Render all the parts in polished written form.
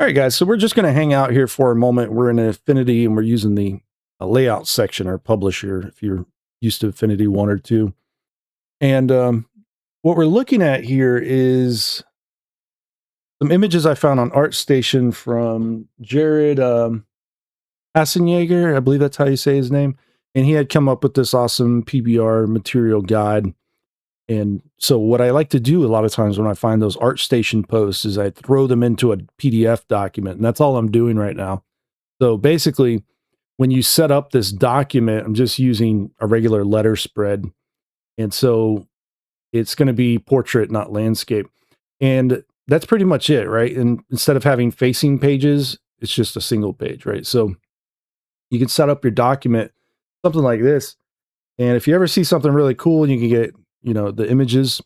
All right, guys. So we're just going to hang out here for a moment. We're in Affinity and we're using the layout section or publisher if you're used to Affinity 1 or 2. And what we're looking at here is some images I found on ArtStation from Jared Hassenjager. I believe that's how you say his name. And he had come up with this awesome PBR material guide. And so what I like to do a lot of times when I find those ArtStation posts is I throw them into a PDF document. And that's all I'm doing right now. So basically, when you set up this document, I'm just using a regular letter spread. And so it's going to be portrait, not landscape. And that's pretty much it, right? And instead of having facing pages, it's just a single page, right? So you can set up your document, something like this. And if you ever see something really cool and you can get, the images,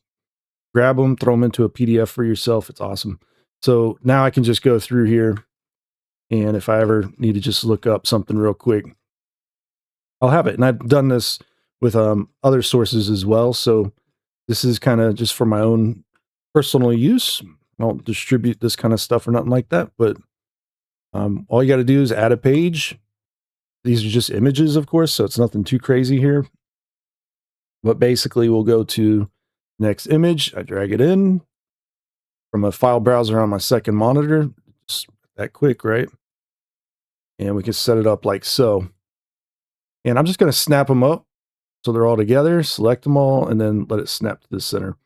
grab them, throw them into a PDF for yourself. It's awesome. So now I can just go through here. And if I ever need to just look up something real quick, I'll have it. And I've done this with other sources as well. So this is kind of just for my own personal use. I don't distribute this kind of stuff or nothing like that. But all you got to do is add a page. These are just images, of course, so it's nothing too crazy here. But basically, we'll go to next image. I drag it in from a file browser on my second monitor. Just that quick, right? And we can set it up like so. And I'm just going to snap them up so they're all together, select them all, and then let it snap to the center.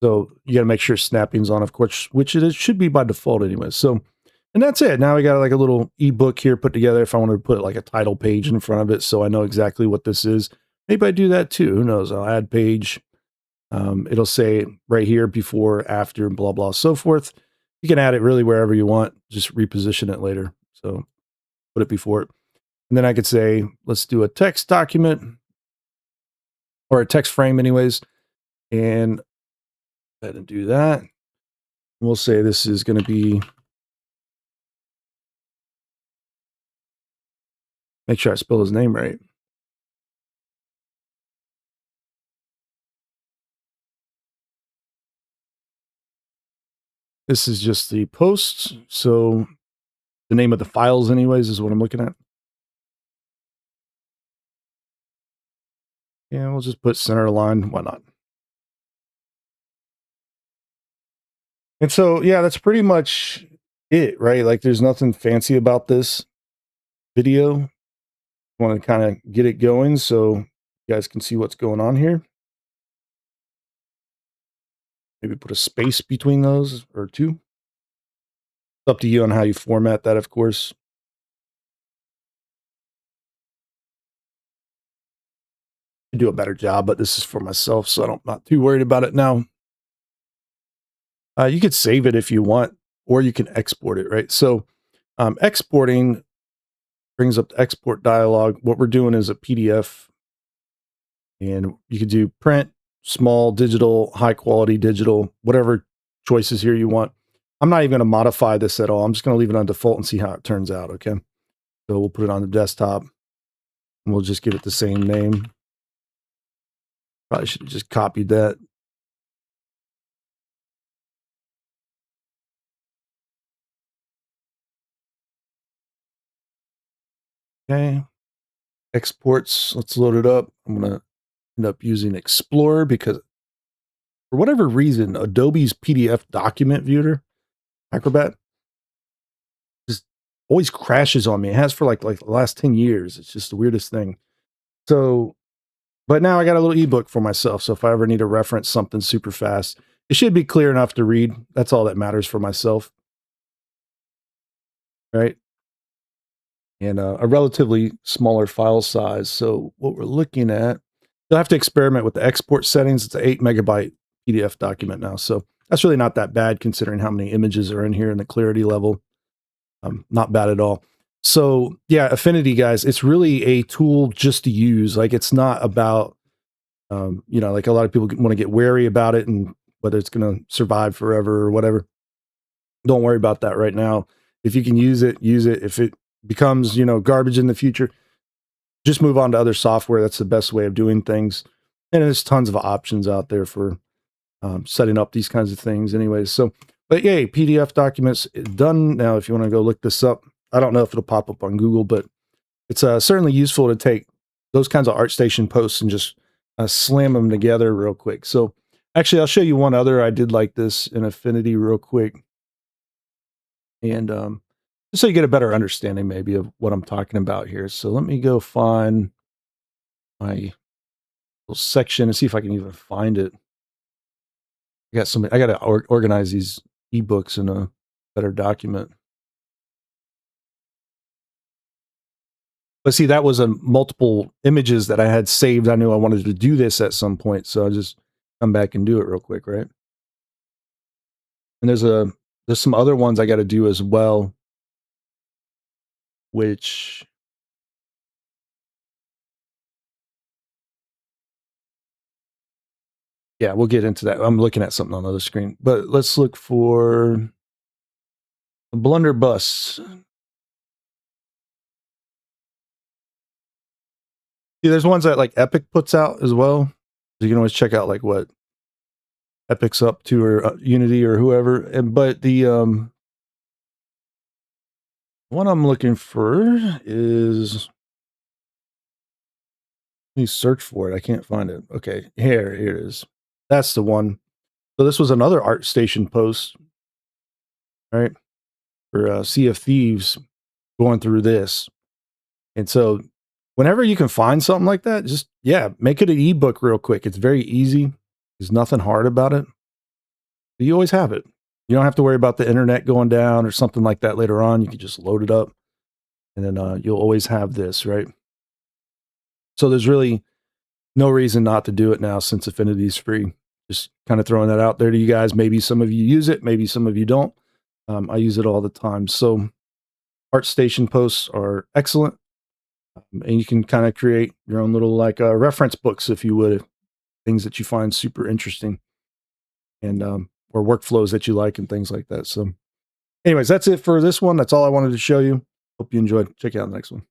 So you got to make sure snapping's on, of course, which it should be by default anyway. So, and that's it. Now we got like a little ebook here put together. If I want to put like a title page in front of it so I know exactly what this is, maybe I do that too. Who knows? I'll add page. It'll say right here, before, after, blah, blah, so forth. You can add it really wherever you want. Just reposition it later. So put it before it. And then I could say, let's do a text document or a text frame anyways. And go ahead and do that. We'll say this is going to be, make sure I spell his name right. This is just the post. So the name of the files anyways is what I'm looking at. And we'll just put center line. Why not? And so, yeah, that's pretty much it, right? Like there's nothing fancy about this video. Want to kind of get it going so you guys can see what's going on here. Maybe put a space between those or two. It's up to you on how you format that, of course. I do a better job, but this is for myself, so I'm not too worried about it now. You could save it if you want, or you can export it, right? So exporting brings up the export dialog. What we're doing is a PDF, and you could do print, small, digital, high quality, digital, whatever choices here you want. I'm not even going to modify this at all. I'm just going to leave it on default and see how it turns out, okay? So we'll put it on the desktop, and we'll just give it the same name. Probably should have just copied that. Okay. Exports, let's load it up. I'm going to end up using Explorer because for whatever reason, Adobe's PDF document viewer, Acrobat, just always crashes on me. It has for like the last 10 years. It's just the weirdest thing. So, but now I got a little ebook for myself. So if I ever need to reference something super fast, it should be clear enough to read. That's all that matters for myself. Right. And a relatively smaller file size. So what we're looking at, you'll have to experiment with the export settings. It's an 8 megabyte PDF document now. So that's really not that bad considering how many images are in here and the clarity level. Not bad at all. So yeah, Affinity, guys, it's really a tool just to use. Like it's not about, like a lot of people want to get wary about it and whether it's going to survive forever or whatever. Don't worry about that right now. If you can use it, use it. If it becomes, garbage in the future, just move on to other software. That's the best way of doing things. And there's tons of options out there for setting up these kinds of things anyways. So But yay, PDF documents done. Now, if you want to go look this up, I don't know if it'll pop up on Google, but it's certainly useful to take those kinds of ArtStation posts and just slam them together real quick. So actually, I'll show you one other. I did like this in Affinity real quick. And just so you get a better understanding maybe of what I'm talking about here. So let me go find my little section and see if I can even find it. I got to organize these ebooks in a better document. But see, that was a multiple images that I had saved. I knew I wanted to do this at some point, so I'll just come back and do it real quick, right? And there's some other ones I got to do as well, which yeah, we'll get into that. I'm looking at something on the other screen, but let's look for a blunderbuss. See, there's ones that like Epic puts out as well. You can always check out like what Epic's up to or Unity or whoever. But the one I'm looking for is, let me search for it. I can't find it. Okay, here it is. That's the one. So this was another ArtStation post, right? For Sea of Thieves, going through this. And so whenever you can find something like that, just yeah, make it an ebook real quick. It's very easy. There's nothing hard about it. You always have it. You don't have to worry about the internet going down or something like that later on. You can just load it up, and then you'll always have this, right? So there's really no reason not to do it now since Affinity is free. Just kind of throwing that out there to you guys. Maybe some of you use it, maybe some of you don't. I use it all the time. So ArtStation posts are excellent, and you can kind of create your own little like reference books, if you would, things that you find super interesting, and or workflows that you like and things like that. So anyways, that's it for this one. That's all I wanted to show you. Hope you enjoyed. Check out the next one.